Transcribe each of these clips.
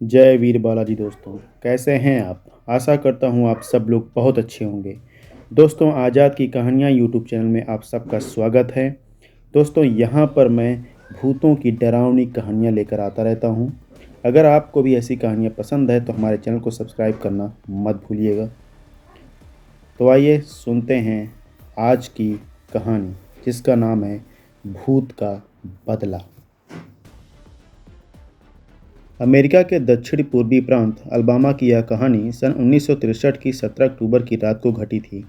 जय वीर बालाजी दोस्तों, कैसे हैं आप। आशा करता हूं आप सब लोग बहुत अच्छे होंगे। दोस्तों, आज़ाद की कहानियां यूट्यूब चैनल में आप सबका स्वागत है। दोस्तों, यहां पर मैं भूतों की डरावनी कहानियां लेकर आता रहता हूं। अगर आपको भी ऐसी कहानियां पसंद है तो हमारे चैनल को सब्सक्राइब करना मत भूलिएगा। तो आइए सुनते हैं आज की कहानी, जिसका नाम है भूत का बदला। अमेरिका के दक्षिण पूर्वी प्रांत अल्बामा की यह कहानी सन 1963 की 17 अक्टूबर की रात को घटी थी।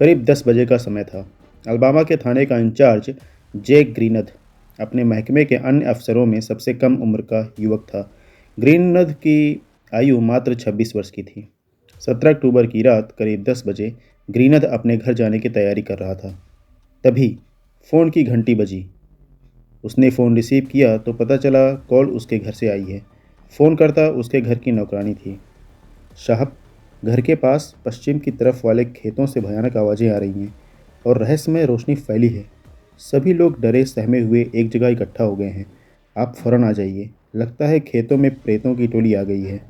करीब 10 बजे का समय था। अल्बामा के थाने का इंचार्ज जैक ग्रीनथ अपने महकमे के अन्य अफसरों में सबसे कम उम्र का युवक था। ग्रीनथ की आयु मात्र 26 वर्ष की थी। 17 अक्टूबर की रात करीब 10 बजे ग्रीनथ अपने घर जाने की तैयारी कर रहा था। तभी फ़ोन की घंटी बजी। उसने फ़ोन रिसीव किया तो पता चला कॉल उसके घर से आई है। फ़ोन करता उसके घर की नौकरानी थी। साहब, घर के पास पश्चिम की तरफ वाले खेतों से भयानक आवाज़ें आ रही हैं और रहस्यमय रोशनी फैली है। सभी लोग डरे सहमे हुए एक जगह इकट्ठा हो गए हैं। आप फ़ौरन आ जाइए। लगता है खेतों में प्रेतों की टोली आ गई है।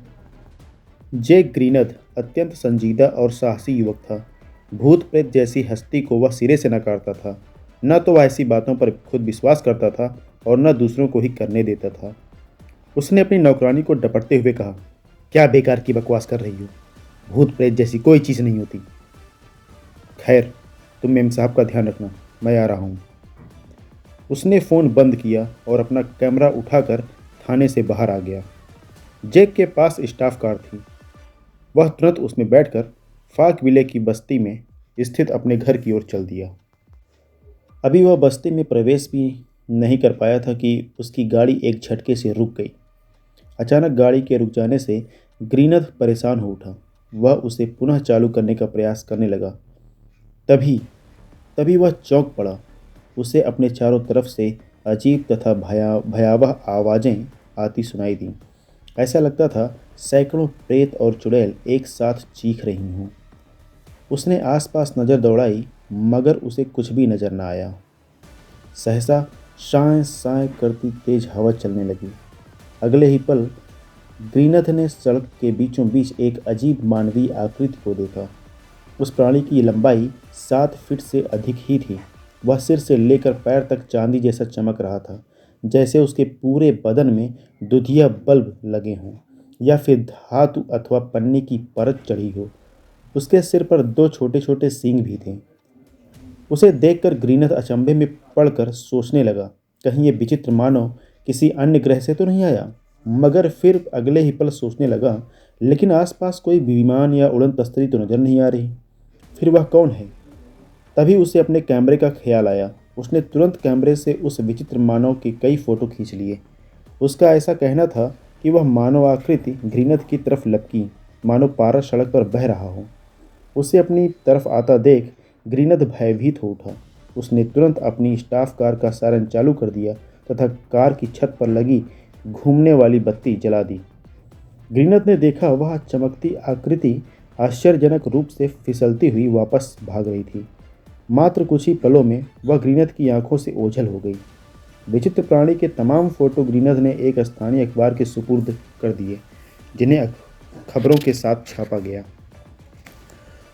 जैक ग्रीनथ अत्यंत संजीदा और साहसी युवक था। भूत प्रेत जैसी हस्ती को वह सिरे से नकारता था। न तो वह ऐसी बातों पर खुद विश्वास करता था और न दूसरों को ही करने देता था। उसने अपनी नौकरानी को डपटते हुए कहा, क्या बेकार की बकवास कर रही हो। भूत प्रेत जैसी कोई चीज़ नहीं होती। खैर, तुम मेम साहब का ध्यान रखना, मैं आ रहा हूँ। उसने फ़ोन बंद किया और अपना कैमरा उठाकर थाने से बाहर आ गया। जैक के पास स्टाफ कार थी। वह तुरंत उसमें बैठकर फाक विले की बस्ती में स्थित अपने घर की ओर चल दिया। अभी वह बस्ती में प्रवेश भी नहीं कर पाया था कि उसकी गाड़ी एक झटके से रुक गई। अचानक गाड़ी के रुक जाने से ग्रीनथ परेशान हो उठा। वह उसे पुनः चालू करने का प्रयास करने लगा। तभी तभी वह चौंक पड़ा। उसे अपने चारों तरफ से अजीब तथा भयावह आवाज़ें आती सुनाई दीं। ऐसा लगता था सैकड़ों प्रेत और चुड़ैल एक साथ चीख रही हों। उसने आसपास नज़र दौड़ाई, मगर उसे कुछ भी नज़र न आया। सहसा शां शां करती तेज हवा चलने लगी। अगले ही पल ग्रीनथ ने सड़क के बीचों बीच एक अजीब मानवीय आकृति को देखा। उस प्राणी की लंबाई 7 फीट से अधिक ही थी। वह सिर से लेकर पैर तक चांदी जैसा चमक रहा था, जैसे उसके पूरे बदन में दुधिया बल्ब लगे हों या फिर धातु अथवा पन्नी की परत चढ़ी हो। उसके सिर पर 2 छोटे छोटे सींग भी थे। उसे देखकर ग्रीनथ अचंभे में पड़कर सोचने लगा, कहीं ये विचित्र मानव किसी अन्य ग्रह से तो नहीं आया। मगर फिर अगले ही पल सोचने लगा, लेकिन आसपास कोई विमान या उड़न तस्तरी तो नजर नहीं आ रही। फिर वह कौन है। तभी उसे अपने कैमरे का ख्याल आया। उसने तुरंत कैमरे से उस विचित्र मानव के कई फोटो खींच लिए। उसका ऐसा कहना था कि वह मानव आकृति ग्रीनथ की तरफ लपकी, मानो पारा सड़क पर बह रहा हो। उसे अपनी तरफ आता देख ग्रीनथ भयभीत हो उठा। उसने तुरंत अपनी स्टाफ कार का सायरन चालू कर दिया तथा कार की छत पर लगी घूमने वाली बत्ती जला दी। ग्रीनथ ने देखा वह चमकती आकृति आश्चर्यजनक रूप से फिसलती हुई वापस भाग रही थी। मात्र कुछ ही पलों में वह ग्रीनथ की आंखों से ओझल हो गई। विचित्र प्राणी के तमाम फोटो ग्रीनथ ने एक स्थानीय अखबार के सुपुर्द कर दिए, जिन्हें खबरों के साथ छापा गया।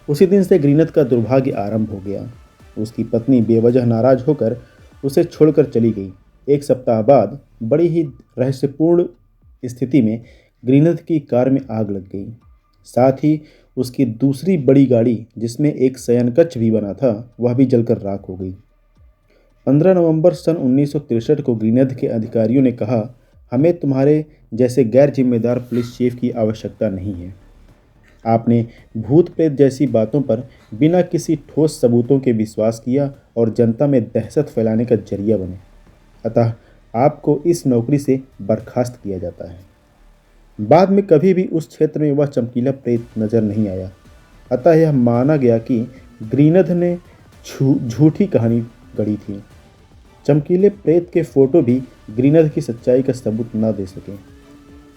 उसी दिन से ग्रीनथ का दुर्भाग्य आरंभ हो गया। उसकी पत्नी बेवजह नाराज होकर उसे छोड़कर चली गई। एक सप्ताह बाद बड़ी ही रहस्यपूर्ण स्थिति में ग्रीनथ की कार में आग लग गई। साथ ही उसकी दूसरी बड़ी गाड़ी, जिसमें एक शयनकक्ष भी बना था, वह भी जलकर राख हो गई। 15 नवंबर सन 1963 को ग्रीनथ के अधिकारियों ने कहा, हमें तुम्हारे जैसे गैर जिम्मेदार पुलिस चीफ की आवश्यकता नहीं है। आपने भूत प्रेत जैसी बातों पर बिना किसी ठोस सबूतों के विश्वास किया और जनता में दहशत फैलाने का जरिया बने। अतः आपको इस नौकरी से बर्खास्त किया जाता है। बाद में कभी भी उस क्षेत्र में वह चमकीला प्रेत नजर नहीं आया। अतः यह माना गया कि ग्रीनथ ने झूठी कहानी गढ़ी थी। चमकीले प्रेत के फोटो भी ग्रीनथ की सच्चाई का सबूत न दे सके।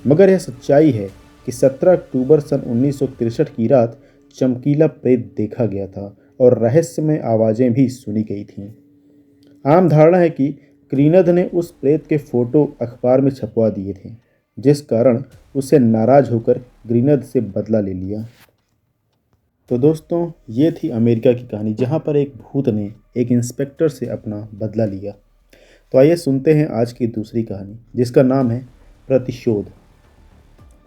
मगर यह सच्चाई है कि 17 अक्टूबर सन 1963 की रात चमकीला प्रेत देखा गया था और रहस्यमय आवाज़ें भी सुनी गई थीं। आम धारणा है कि ग्रीनथ ने उस प्रेत के फोटो अखबार में छपवा दिए थे, जिस कारण उससे नाराज होकर ग्रीनद से बदला ले लिया। तो दोस्तों, ये थी अमेरिका की कहानी जहाँ पर एक भूत ने एक इंस्पेक्टर से अपना बदला लिया। तो आइए सुनते हैं आज की दूसरी कहानी, जिसका नाम है प्रतिशोध।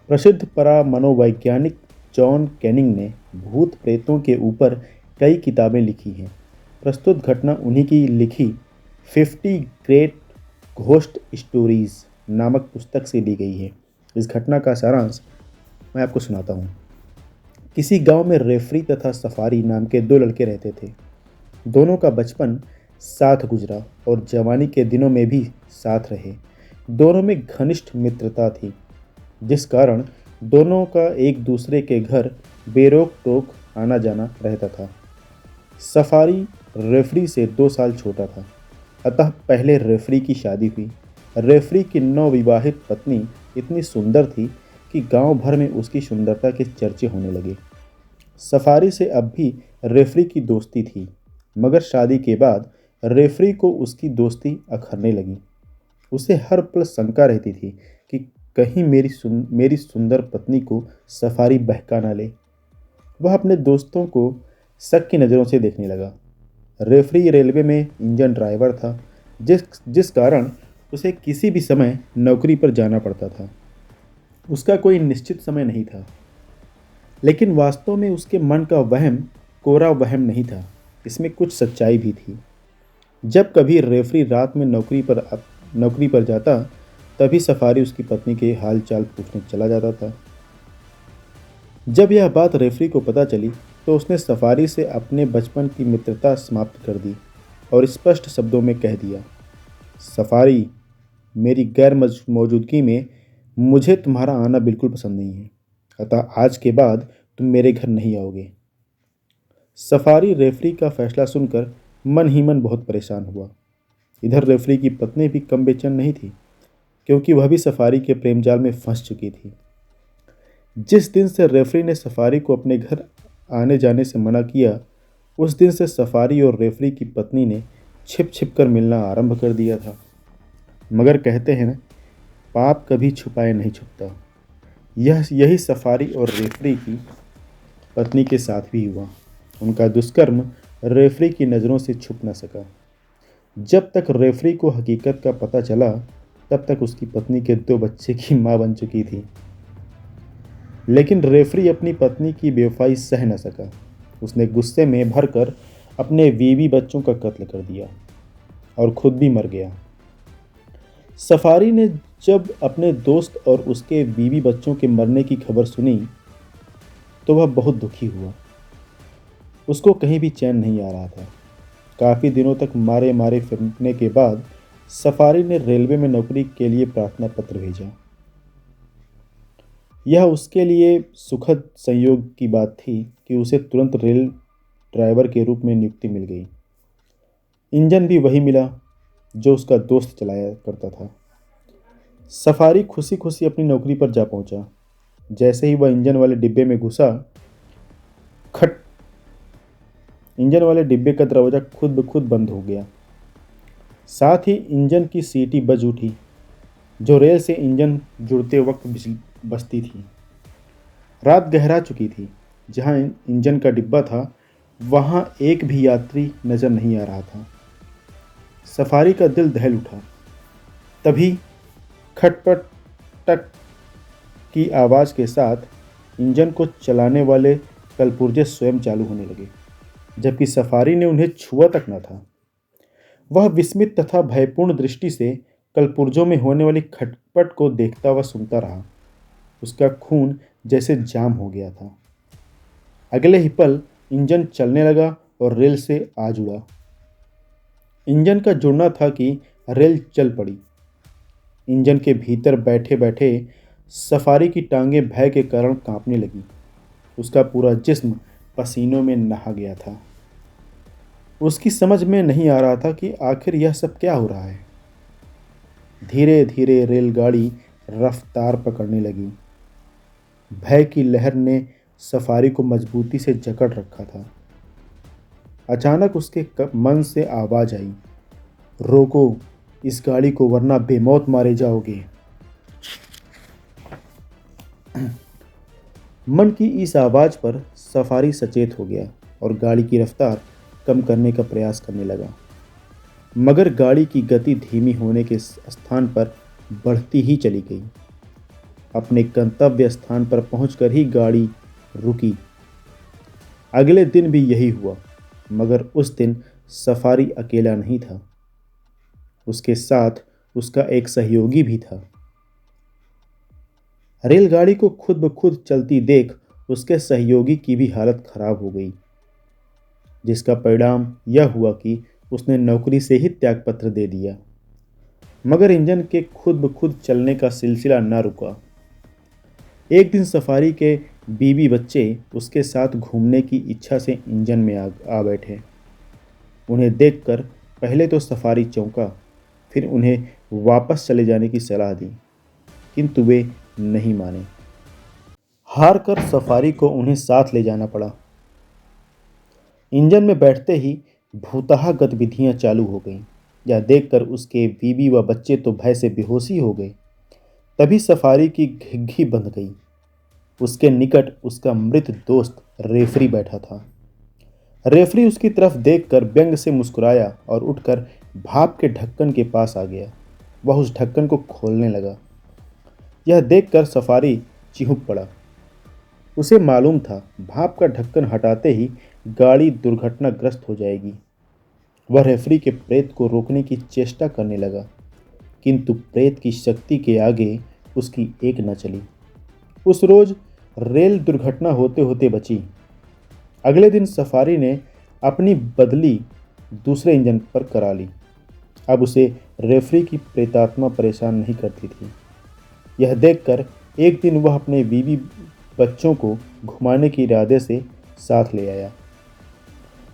प्रसिद्ध परामनोवैज्ञानिक जॉन कैनिंग ने भूत प्रेतों के ऊपर कई किताबें लिखी हैं। प्रस्तुत घटना उन्हीं की लिखी 50 ग्रेट घोस्ट स्टोरीज नामक पुस्तक से ली गई है। इस घटना का सारांश मैं आपको सुनाता हूँ। किसी गांव में रेफरी तथा सफारी नाम के दो लड़के रहते थे। दोनों का बचपन साथ गुजरा और जवानी के दिनों में भी साथ रहे। दोनों में घनिष्ठ मित्रता थी, जिस कारण दोनों का एक दूसरे के घर बेरोक टोक आना जाना रहता था। सफारी रेफरी से 2 साल छोटा था, अतः पहले रेफरी की शादी हुई। रेफरी की नवविवाहित पत्नी इतनी सुंदर थी कि गांव भर में उसकी सुंदरता के चर्चे होने लगे। सफारी से अब भी रेफरी की दोस्ती थी, मगर शादी के बाद रेफरी को उसकी दोस्ती अखरने लगी। उसे हर पल शंका रहती थी कि कहीं मेरी सुंदर पत्नी को सफारी बहका ना ले। वह अपने दोस्तों को शक की नज़रों से देखने लगा। रेफरी रेलवे में इंजन ड्राइवर था, जिस कारण उसे किसी भी समय नौकरी पर जाना पड़ता था। उसका कोई निश्चित समय नहीं था, लेकिन वास्तव में उसके मन का वहम कोरा वहम नहीं था, इसमें कुछ सच्चाई भी थी। जब कभी रेफरी रात में नौकरी पर जाता, तभी सफारी उसकी पत्नी के हाल चाल पूछने चला जाता था। जब यह बात रेफरी को पता चली तो उसने सफारी से अपने बचपन की मित्रता समाप्त कर दी और स्पष्ट शब्दों में कह दिया, सफारी, मेरी गैर मौजूदगी में मुझे तुम्हारा आना बिल्कुल पसंद नहीं है, अतः आज के बाद तुम मेरे घर नहीं आओगे। सफारी रेफरी का फैसला सुनकर मन ही मन बहुत परेशान हुआ। इधर रेफरी की पत्नी भी कम बेचैन नहीं थी, क्योंकि वह भी सफारी के प्रेम जाल में फंस चुकी थी। जिस दिन से रेफरी ने सफारी को अपने घर आने जाने से मना किया, उस दिन से सफारी और रेफरी की पत्नी ने छिप छिप कर मिलना आरंभ कर दिया था। मगर कहते हैं ना, पाप कभी छुपाए नहीं छुपता। यही सफारी और रेफरी की पत्नी के साथ भी हुआ। उनका दुष्कर्म रेफरी की नज़रों से छुप न सका। जब तक रेफरी को हकीकत का पता चला, तब तक उसकी पत्नी के 2 बच्चे की मां बन चुकी थी। लेकिन रेफरी अपनी पत्नी की बेवफाई सह न सका। उसने गुस्से में भरकर अपने बीवी बच्चों का कत्ल कर दिया और खुद भी मर गया। सफारी ने जब अपने दोस्त और उसके बीवी बच्चों के मरने की खबर सुनी, तो वह बहुत दुखी हुआ। उसको कहीं भी चैन नहीं आ रहा था। काफ़ी दिनों तक मारे मारे फिरने के बाद सफारी ने रेलवे में नौकरी के लिए प्रार्थना पत्र भेजा। यह उसके लिए सुखद संयोग की बात थी कि उसे तुरंत रेल ड्राइवर के रूप में नियुक्ति मिल गई। इंजन भी वही मिला जो उसका दोस्त चलाया करता था। सफारी खुशी खुशी अपनी नौकरी पर जा पहुंचा। जैसे ही वह इंजन वाले डिब्बे में घुसा, खट, इंजन वाले डिब्बे का दरवाजा खुद ब खुद बंद हो गया। साथ ही इंजन की सीटी बज उठी, जो रेल से इंजन जुड़ते वक्त बजती थी। रात गहरा चुकी थी। जहां इंजन का डिब्बा था, वहां एक भी यात्री नजर नहीं आ रहा था। सफारी का दिल दहल उठा। तभी खटपट टक की आवाज़ के साथ इंजन को चलाने वाले कलपुर्जे स्वयं चालू होने लगे, जबकि सफारी ने उन्हें छुआ तक न था। वह विस्मित तथा भयपूर्ण दृष्टि से कलपुर्जों में होने वाली खटपट को देखता व सुनता रहा। उसका खून जैसे जाम हो गया था। अगले ही पल इंजन चलने लगा और रेल से आ जुड़ा। इंजन का जुड़ना था कि रेल चल पड़ी। इंजन के भीतर बैठे बैठे सफारी की टांगें भय के कारण कांपने लगी। उसका पूरा जिस्म पसीनों में नहा गया था। उसकी समझ में नहीं आ रहा था कि आखिर यह सब क्या हो रहा है। धीरे धीरे रेलगाड़ी रफ्तार पकड़ने लगी। भय की लहर ने सफारी को मजबूती से जकड़ रखा था। अचानक उसके मन से आवाज़ आई, रोको इस गाड़ी को, वरना बेमौत मारे जाओगे। मन की इस आवाज़ पर सफारी सचेत हो गया और गाड़ी की रफ्तार कम करने का प्रयास करने लगा, मगर गाड़ी की गति धीमी होने के स्थान पर बढ़ती ही चली गई। अपने गंतव्य स्थान पर पहुंचकर ही गाड़ी रुकी। अगले दिन भी यही हुआ, मगर उस दिन सफारी अकेला नहीं था, उसके साथ उसका एक सहयोगी भी था। रेलगाड़ी को खुद ब खुद चलती देख उसके सहयोगी की भी हालत खराब हो गई, जिसका परिणाम यह हुआ कि उसने नौकरी से ही त्यागपत्र दे दिया। मगर इंजन के खुद ब खुद चलने का सिलसिला न रुका। एक दिन सफारी के बीवी बच्चे उसके साथ घूमने की इच्छा से इंजन में आ बैठे। उन्हें देखकर पहले तो सफारी चौंका, फिर उन्हें वापस चले जाने की सलाह दी, किंतु वे नहीं माने। हार कर सफारी को उन्हें साथ ले जाना पड़ा। इंजन में बैठते ही भूतहा गतिविधियां चालू हो गईं। यह देखकर उसके बीवी व बच्चे तो भय से बेहोशी हो गए। तभी सफारी की घिघी बंध गई। उसके निकट उसका मृत दोस्त रेफरी बैठा था। रेफरी उसकी तरफ देखकर व्यंग से मुस्कुराया और उठकर भाप के ढक्कन के पास आ गया। वह उस ढक्कन को खोलने लगा। यह देखकर सफारी चिहुक पड़ा। उसे मालूम था भाप का ढक्कन हटाते ही गाड़ी दुर्घटनाग्रस्त हो जाएगी। वह रेफरी के प्रेत को रोकने की चेष्टा करने लगा, किंतु प्रेत की शक्ति के आगे उसकी एक न चली। उस रोज रेल दुर्घटना होते होते बची। अगले दिन सफारी ने अपनी बदली दूसरे इंजन पर करा ली। अब उसे रेफरी की प्रेतात्मा परेशान नहीं करती थी। यह देखकर एक दिन वह अपने बीवी बच्चों को घुमाने के इरादे से साथ ले आया।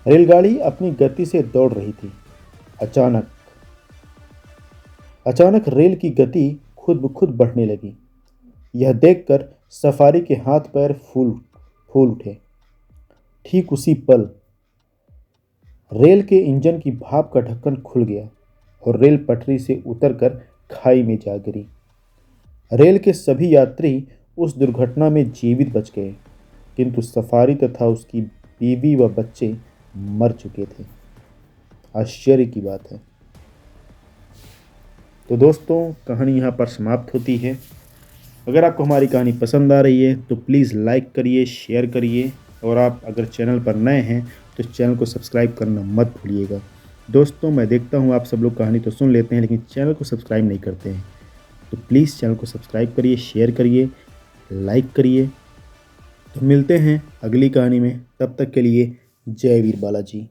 रेलगाड़ी अपनी गति से दौड़ रही थी। अचानक रेल की गति खुद ब खुद बढ़ने लगी। यह देखकर सफारी के हाथ पैर फूल उठे। ठीक उसी पल रेल के इंजन की भाप का ढक्कन खुल गया और रेल पटरी से उतरकर खाई में जा गिरी। रेल के सभी यात्री उस दुर्घटना में जीवित बच गए, किंतु सफारी तथा उसकी बीवी व बच्चे मर चुके थे। आश्चर्य की बात है। तो दोस्तों, कहानी यहाँ पर समाप्त होती है। अगर आपको हमारी कहानी पसंद आ रही है तो प्लीज़ लाइक करिए, शेयर करिए, और आप अगर चैनल पर नए हैं तो चैनल को सब्सक्राइब करना मत भूलिएगा। दोस्तों, मैं देखता हूँ आप सब लोग कहानी तो सुन लेते हैं लेकिन चैनल को सब्सक्राइब नहीं करते हैं, तो प्लीज़ चैनल को सब्सक्राइब करिए, शेयर करिए, लाइक करिए। तो मिलते हैं अगली कहानी में, तब तक के लिए जय वीर बालाजी।